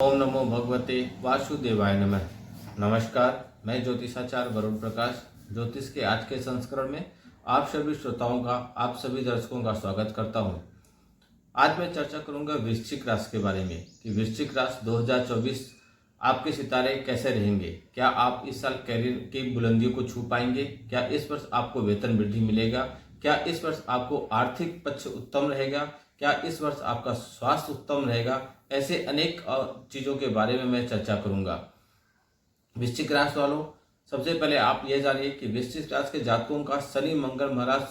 ओम नमो भगवते वासुदेवाय नमः। नमस्कार, मैं ज्योतिषाचार्य वरुण प्रकाश ज्योतिष के आज के संस्करण में आप सभी श्रोताओं का, आप सभी दर्शकों का स्वागत करता हूं। आज मैं चर्चा करूंगा वृश्चिक राशि के बारे में कि वृश्चिक राशि 2024 आपके सितारे कैसे रहेंगे। क्या आप इस साल कैरियर की बुलंदियों को छू पाएंगे? क्या इस वर्ष आपको वेतन वृद्धि मिलेगा? क्या इस वर्ष आपको आर्थिक पक्ष उत्तम रहेगा? क्या इस वर्ष आपका स्वास्थ्य उत्तम रहेगा? ऐसे अनेक चीजों के बारे में मैं चर्चा करूंगा। वृश्चिक राशि वालों, सबसे पहले आप ये जानिए कि वृश्चिक राशि के जातकों का शनि मंगल महाराज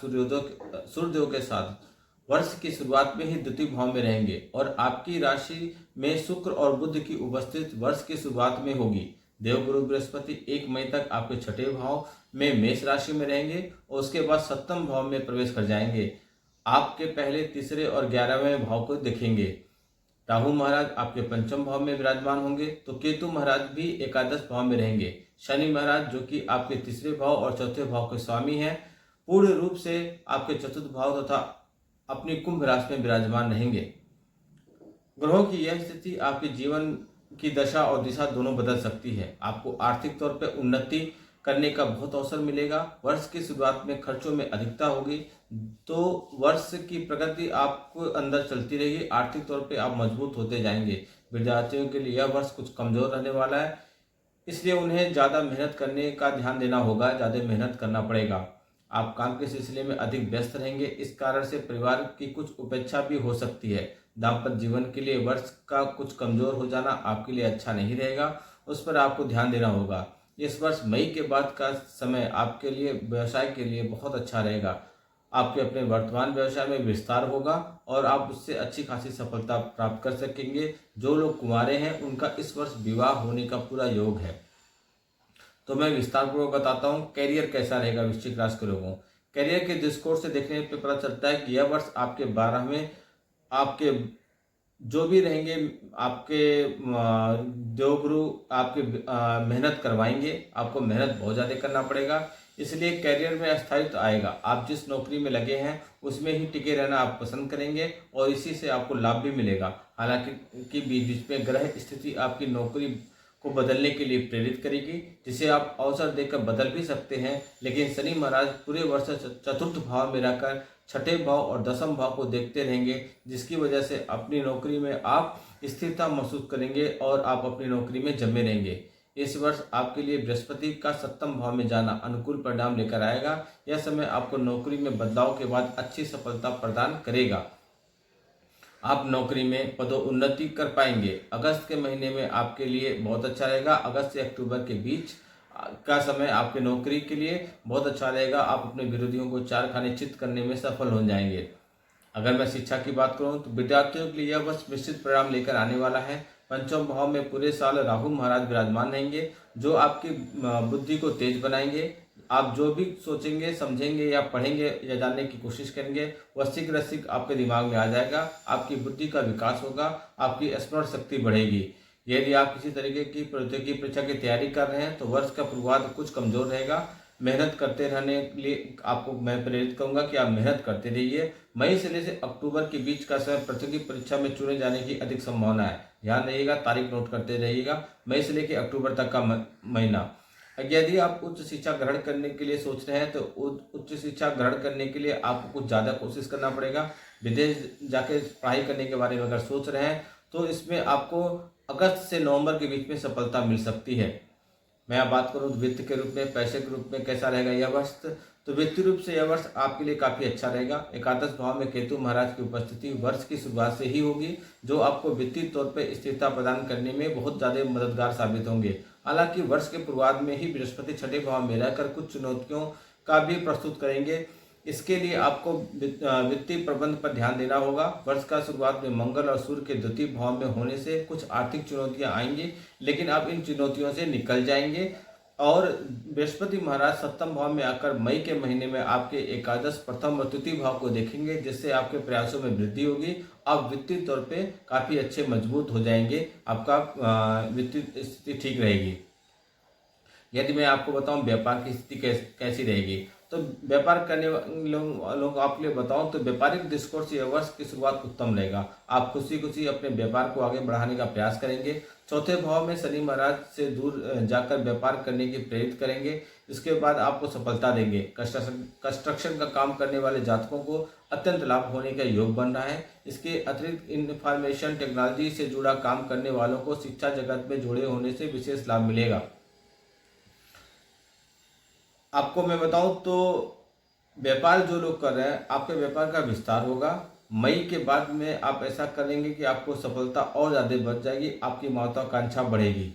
सूर्यदेव के साथ वर्ष की शुरुआत में ही द्वितीय भाव में रहेंगे और आपकी राशि में शुक्र और बुध की उपस्थिति वर्ष की शुरुआत में होगी। देवगुरु बृहस्पति 1 मई तक आपके छठे भाव में मेष राशि में रहेंगे और उसके बाद सप्तम भाव में प्रवेश कर जाएंगे। आपके पहले, तीसरे और 11वें भाव को देखेंगे। राहु महाराज आपके पंचम भाव में विराजमान होंगे तो केतु महाराज भी एकादश भाव में रहेंगे। शनि महाराज जो कि आपके तीसरे भाव और चौथे भाव के स्वामी हैं, पूर्ण रूप से आपके चतुर्थ भाव तथा अपनी कुंभ राशि में विराजमान रहेंगे। ग्रहों की यह स्थिति आपके जीवन की दशा और दिशा दोनों बदल सकती है। आपको आर्थिक तौर पर उन्नति करने का बहुत अवसर मिलेगा। वर्ष की शुरुआत में खर्चों में अधिकता होगी तो वर्ष की प्रगति आपको अंदर चलती रहेगी। आर्थिक तौर पे आप मजबूत होते जाएंगे। विद्यार्थियों के लिए यह वर्ष कुछ कमजोर रहने वाला है, इसलिए उन्हें ज़्यादा मेहनत करने का ध्यान देना होगा, ज़्यादा मेहनत करना पड़ेगा। आप काम के सिलसिले में अधिक व्यस्त रहेंगे, इस कारण से परिवार की कुछ उपेक्षा भी हो सकती है। दाम्पत्य जीवन के लिए वर्ष का कुछ कमजोर हो जाना आपके लिए अच्छा नहीं रहेगा, उस पर आपको ध्यान देना होगा। इस वर्ष मई के बाद का समय आपके लिए व्यवसाय के लिए बहुत अच्छा रहेगा। आपके अपने वर्तमान व्यवसाय में विस्तार होगा और आप उससे अच्छी खासी सफलता प्राप्त कर सकेंगे। जो लोग कुंवारे हैं उनका इस वर्ष विवाह होने का पूरा योग है। तो मैं विस्तार पूर्वक बताता हूँ कैरियर कैसा रहेगा वृश्चिक राशि के लोगों। कैरियर के दृष्टिकोण से देखने पर पता चलता है कि यह वर्ष आपके 12वें आपके जो भी रहेंगे, आपके देवगुरु आपके मेहनत करवाएंगे। आपको मेहनत बहुत ज़्यादा करना पड़ेगा, इसलिए करियर में स्थायित्व आएगा। आप जिस नौकरी में लगे हैं उसमें ही टिके रहना आप पसंद करेंगे और इसी से आपको लाभ भी मिलेगा। हालांकि बीच में ग्रह स्थिति आपकी नौकरी को बदलने के लिए प्रेरित करेगी, जिसे आप अवसर देकर बदल भी सकते हैं। लेकिन शनि महाराज पूरे वर्ष चतुर्थ भाव में रहकर छठे भाव और दसम भाव को देखते रहेंगे, जिसकी वजह से अपनी नौकरी में आप स्थिरता महसूस करेंगे और आप अपनी नौकरी में जमे रहेंगे। इस वर्ष आपके लिए बृहस्पति का सप्तम भाव में जाना अनुकूल परिणाम लेकर आएगा। यह समय आपको नौकरी में बदलाव के बाद अच्छी सफलता प्रदान करेगा। आप नौकरी में पदोन्नति कर पाएंगे। अगस्त के महीने में आपके लिए बहुत अच्छा रहेगा। अगस्त से अक्टूबर के बीच का समय आपके नौकरी के लिए बहुत अच्छा रहेगा। आप अपने विरोधियों को चार खाने चित करने में सफल हो जाएंगे। अगर मैं शिक्षा की बात करूं तो विद्यार्थियों के लिए यह वर्ष निश्चित परिणाम लेकर आने वाला है। पंचम भाव में पूरे साल राहु महाराज विराजमान रहेंगे, जो आपकी बुद्धि को तेज बनाएंगे। आप जो भी सोचेंगे, समझेंगे या पढ़ेंगे या जानने की कोशिश करेंगे वह शीघ्र शीघ्र आपके दिमाग में आ जाएगा। आपकी बुद्धि का विकास होगा, आपकी स्मरण शक्ति बढ़ेगी। यदि आप किसी तरीके की प्रतियोगी परीक्षा की तैयारी कर रहे हैं तो वर्ष का पूर्वार्ध कुछ कमजोर रहेगा। मेहनत करते रहने के लिए आपको मैं प्रेरित करूंगा कि आप मेहनत करते रहिए। मई से लेकर अक्टूबर के बीच का समय प्रतियोगी परीक्षा में चुने जाने की अधिक संभावना है। ध्यान रहिएगा, तारीख नोट करते रहिएगा। मई से लेकर अक्टूबर तक का महीना। यदि आप उच्च शिक्षा ग्रहण करने के लिए सोच रहे हैं तो उच्च शिक्षा ग्रहण करने के लिए आपको कुछ ज़्यादा कोशिश करना पड़ेगा। विदेश जाके पढ़ाई करने के बारे में अगर सोच रहे हैं तो इसमें आपको अगस्त से नवंबर के बीच में सफलता मिल सकती है। मैं अब बात करूं वित्त के रूप में, पैसे के रूप में कैसा रहेगा यह वर्ष, तो वित्तीय रूप से यह वर्ष आपके लिए काफी अच्छा रहेगा। एकादश भाव में केतु महाराज की उपस्थिति वर्ष की शुरुआत से ही होगी, जो आपको वित्तीय तौर पर स्थिरता प्रदान करने में बहुत ज्यादा मददगार साबित होंगे। हालांकि वर्ष के पूर्वार्ध में ही बृहस्पति छठे भाव में रहकर कुछ चुनौतियों का भी प्रस्तुत करेंगे। इसके लिए आपको वित्तीय प्रबंध पर ध्यान देना होगा। वर्ष का शुरुआत में मंगल और सूर्य के द्वितीय भाव में होने से कुछ आर्थिक चुनौतियां आएंगी, लेकिन आप इन चुनौतियों से निकल जाएंगे। और बृहस्पति महाराज सप्तम भाव में आकर मई के महीने में आपके एकादश, प्रथम और तृतीय भाव को देखेंगे, जिससे आपके प्रयासों में वृद्धि होगी। आप वित्तीय तौर पे काफी अच्छे मजबूत हो जाएंगे। आपका वित्तीय स्थिति ठीक रहेगी। यदि मैं आपको बताऊं व्यापार की स्थिति कैसी रहेगी, तो व्यापार करने वाले लोगों को आपके लिए बताऊं तो व्यापारिक दृष्टिकोण से यह वर्ष की शुरुआत उत्तम रहेगा। आप खुशी खुशी अपने व्यापार को आगे बढ़ाने का प्रयास करेंगे। चौथे भाव में शनि महाराज से दूर जाकर व्यापार करने की प्रेरित करेंगे। इसके बाद आपको सफलता देंगे। कंस्ट्रक्शन का काम करने वाले जातकों को अत्यंत लाभ होने का योग बन रहा है। इसके अतिरिक्त इंफॉर्मेशन टेक्नोलॉजी से जुड़ा काम करने वालों को शिक्षा जगत में जुड़े होने से विशेष लाभ मिलेगा। आपको मैं बताऊं तो व्यापार जो लोग कर रहे हैं, आपके व्यापार का विस्तार होगा। मई के बाद में आप ऐसा करेंगे कि आपको सफलता और ज़्यादा बढ़ जाएगी, आपकी महत्वाकांक्षा बढ़ेगी।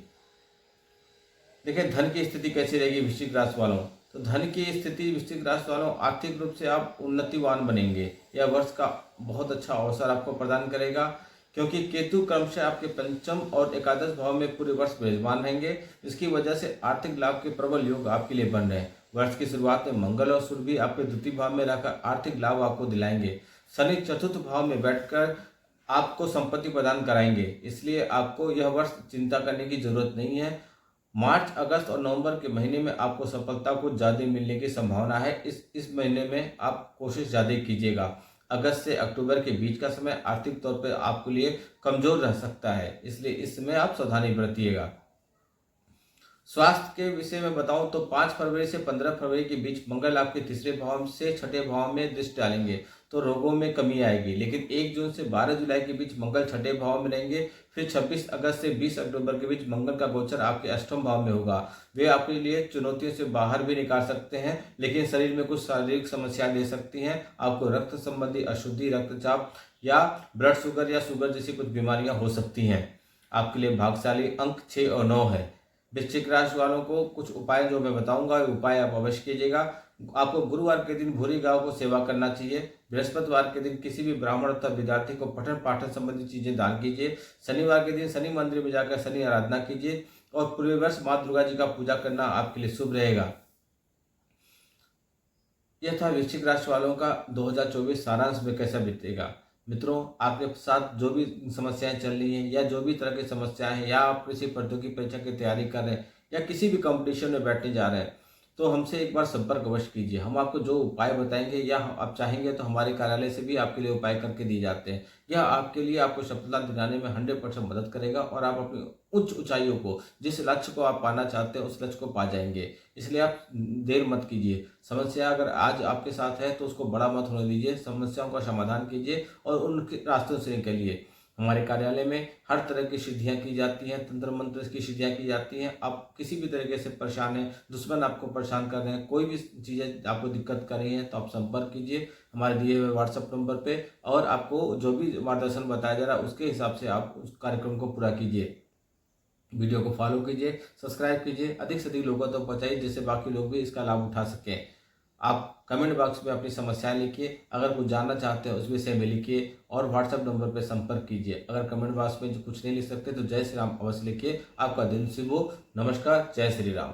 देखिए धन की स्थिति कैसी रहेगी वृश्चिक राशि वालों। तो धन की स्थिति वृश्चिक राशि वालों, आर्थिक रूप से आप उन्नतिवान बनेंगे। यह वर्ष का बहुत अच्छा अवसर आपको प्रदान करेगा, क्योंकि केतु क्रमशः आपके पंचम और एकादश भाव में पूरे वर्ष विराजमान रहेंगे। इसकी वजह से आर्थिक लाभ के प्रबल योग आपके लिए बन रहे हैं। वर्ष की शुरुआत में मंगल और सूर्य भी आपके द्वितीय भाव में रहकर आर्थिक लाभ आपको दिलाएंगे। शनि चतुर्थ भाव में बैठकर आपको संपत्ति प्रदान कराएंगे, इसलिए आपको यह वर्ष चिंता करने की जरूरत नहीं है। मार्च, अगस्त और नवंबर के महीने में आपको सफलता को ज़्यादा मिलने की संभावना है। इस महीने में आप कोशिश ज़्यादा कीजिएगा। अगस्त से अक्टूबर के बीच का समय आर्थिक तौर पर आपके लिए कमजोर रह सकता है, इसलिए इस समय आप सावधानी बरतिएगा। स्वास्थ्य के विषय में बताऊं तो 5 फरवरी से 15 फरवरी के बीच मंगल आपके तीसरे भाव से छठे भाव में दृष्टि डालेंगे, तो रोगों में कमी आएगी। लेकिन 1 जून से 12 जुलाई के बीच मंगल छठे भाव में रहेंगे। फिर 26 अगस्त से 20 अक्टूबर के बीच मंगल का गोचर आपके अष्टम भाव में होगा। वे आपके लिए चुनौतियों से बाहर भी निकाल सकते हैं, लेकिन शरीर में कुछ शारीरिक समस्याएं दे सकती हैं। आपको रक्त संबंधी अशुद्धि, रक्तचाप या ब्लड शुगर या शुगर जैसी कुछ बीमारियां हो सकती हैं। आपके लिए भाग्यशाली अंक 6 और 9 है। वृश्चिक राशि वालों को कुछ उपाय जो मैं बताऊंगा, उपाय आप अवश्य कीजिएगा। आपको गुरुवार के दिन भूरी गांव को सेवा करना चाहिए। बृहस्पतिवार के दिन किसी भी ब्राह्मण अथवा विद्यार्थी को पठन पाठन संबंधी चीजें दान कीजिए। शनिवार के दिन शनि मंदिर में जाकर शनि आराधना कीजिए और पूरे वर्ष माँ दुर्गा जी का पूजा करना आपके लिए शुभ रहेगा। यह था वृश्चिक राशि वालों का 2024 सारांश में कैसा बीतेगा। मित्रों, आपके साथ जो भी समस्याएं चल रही हैं या जो भी तरह की समस्याएं हैं, या आप किसी प्रतियोगी परीक्षा की तैयारी कर रहे हैं या किसी भी कंपटीशन में बैठने जा रहे हैं, तो हमसे एक बार संपर्क अवश्य कीजिए। हम आपको जो उपाय बताएंगे या आप चाहेंगे तो हमारे कार्यालय से भी आपके लिए उपाय करके दिए जाते हैं। यह आपके लिए आपको सफलता दिलाने में 100% मदद करेगा और आप अपनी उच्च ऊंचाइयों को, जिस लक्ष्य को आप पाना चाहते हैं, उस लक्ष्य को पा जाएंगे। इसलिए आप देर मत कीजिए। समस्या अगर आज आपके साथ है तो उसको बड़ा मत होने दीजिए। समस्याओं का समाधान कीजिए और उन रास्तों से निकलिए। हमारे कार्यालय में हर तरह की सिद्धियां की जाती हैं, तंत्र मंत्र की सिद्धियां की जाती हैं। आप किसी भी तरीके से परेशान हैं, दुश्मन आपको परेशान कर रहे हैं, कोई भी चीज़ें आपको दिक्कत कर रही हैं, तो आप संपर्क कीजिए हमारे दिए हुए व्हाट्सएप नंबर पे और आपको जो भी मार्गदर्शन बताया जा रहा है उसके हिसाब से आप उस कार्यक्रम को पूरा कीजिए। वीडियो को फॉलो कीजिए, सब्सक्राइब कीजिए, अधिक से अधिक लोगों तक पहुंचाइए जिससे बाकी लोग भी इसका लाभ उठा सकें। आप कमेंट बॉक्स में अपनी समस्याएं लिखिए। अगर कुछ जानना चाहते हैं उस विषय में लिखिए और व्हाट्सएप नंबर पर संपर्क कीजिए। अगर कमेंट बॉक्स में कुछ नहीं लिख सकते तो जय श्री राम अवश्य लिखिए। आपका दिन शुभ हो। नमस्कार, जय श्री राम।